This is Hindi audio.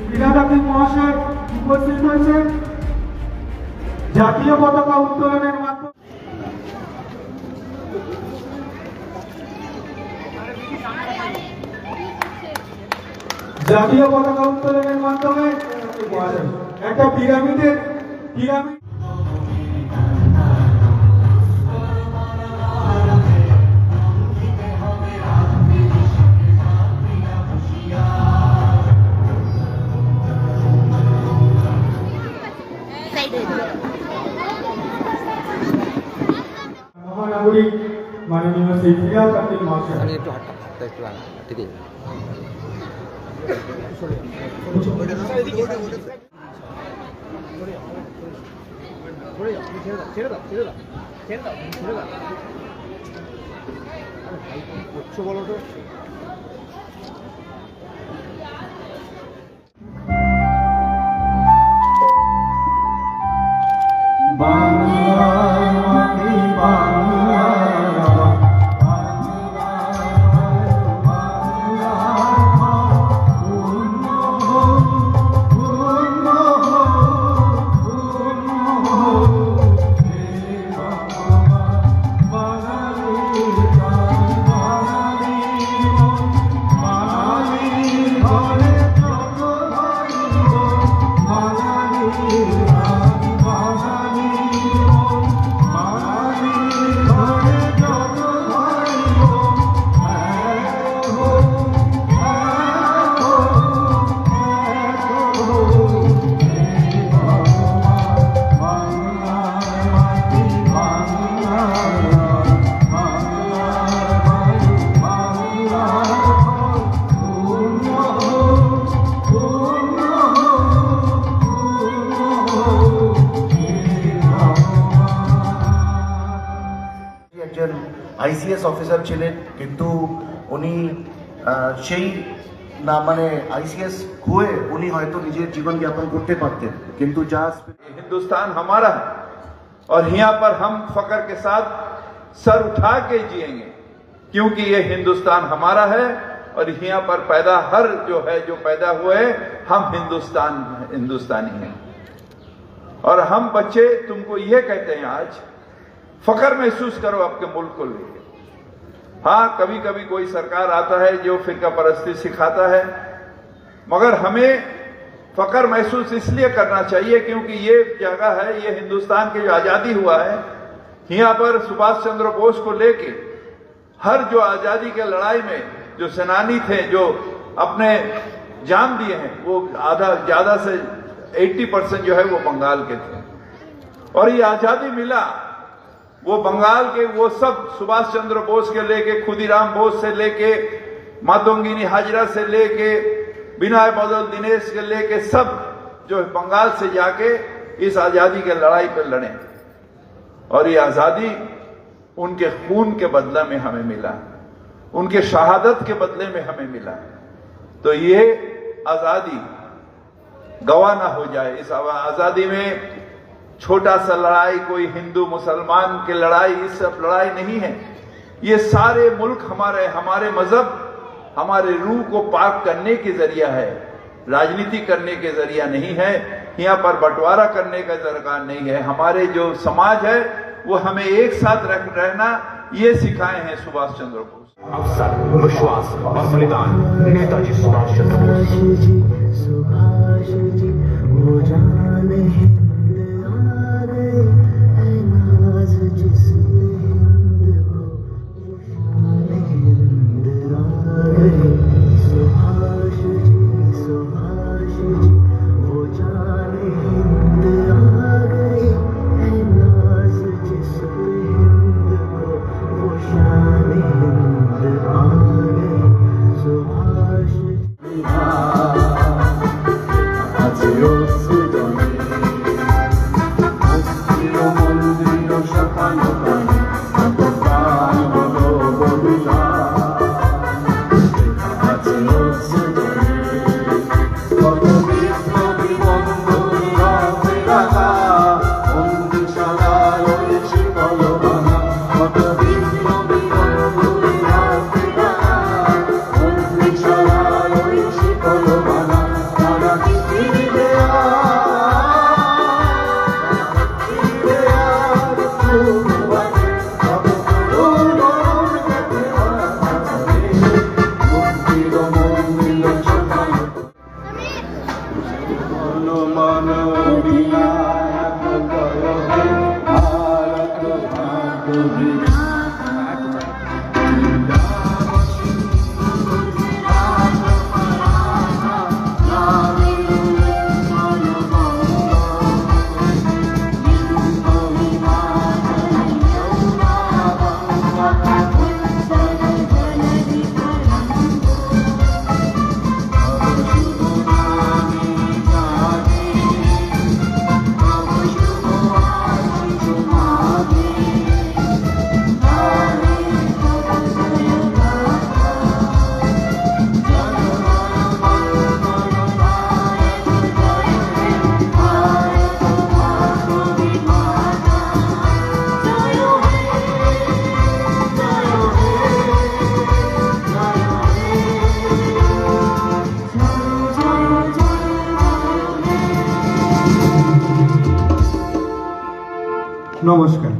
ক্রীড়াবিদ মহাশয় উপস্থিত হয়েছেন জাতীয় পতাকা উত্তোলনের মাধ্যমে। জাতীয় পতাকা উত্তোলনের মাধ্যমে একটা পিরামিড মহানাগরিক মাননীয় শ্রী ক্রীড়াবিদ মহাশয় একটু হাঁটতে একটু হাঁটতে দিন। বলো তো আইসিএস অফিসার ছিলেন, কিন্তু উনি সেই না মানে আইসিএস হয়ে উনি হয়তো নিজের জীবন যাপন করতে পারতেন, কিন্তু যা हिंदुस्तान हमारा है और यहाँ पर हम फख्र के साथ सर उठा के जिएंगे, क्योंकि ये हिंदुस्तान हमारा है और यहाँ पर पैदा हर जो है जो पैदा हुए हम हिंदुस्तानी हैं। और हम बच्चे तुमको ये कहते हैं आज फख्र महसूस करो आपके मुल्क को लेकर। हाँ, कभी कभी कोई सरकार आता है जो फिरका परस्ती सिखाता है, मगर हमें फख्र महसूस इसलिए करना चाहिए क्योंकि ये जगह है, ये हिंदुस्तान की जो आज़ादी हुआ है, यहाँ पर सुभाष चंद्र बोस को लेके हर जो आज़ादी के लड़ाई में जो सेनानी थे, जो अपने जान दिए हैं, वो ज़्यादा से 80% जो है वो बंगाल के थे। और ये आज़ादी मिला वो बंगाल के, वो सब सुभाष चंद्र बोस के लेके, खुदीराम बोस से लेके, मातंगिनी हाजरा से लेके, बिनाय बदल दिनेश के लेके, सब जो बंगाल से जाके इस आजादी के लड़ाई पर लड़े। और ये आजादी उनके खून के बदले में हमें मिला, उनके शहादत के बदले में हमें मिला। तो ये आजादी गवा ना हो जाए। इस आजादी में छोटा सा लड़ाई, कोई हिंदू मुसलमान की लड़ाई, इस सब लड़ाई नहीं है। ये सारे मुल्क हमारे मजहब, हमारे रूह को पाक करने के जरिया है, राजनीति करने के जरिया नहीं है। यहाँ पर बंटवारा करने का दरकार नहीं है। हमारे जो समाज है वो हमें एक साथ रहना ये सिखाए हैं सुभाष चंद्र बोस। अवसर, विश्वास और बलिदान नेताजी सुभाष चंद्र बोस। নমস্কার।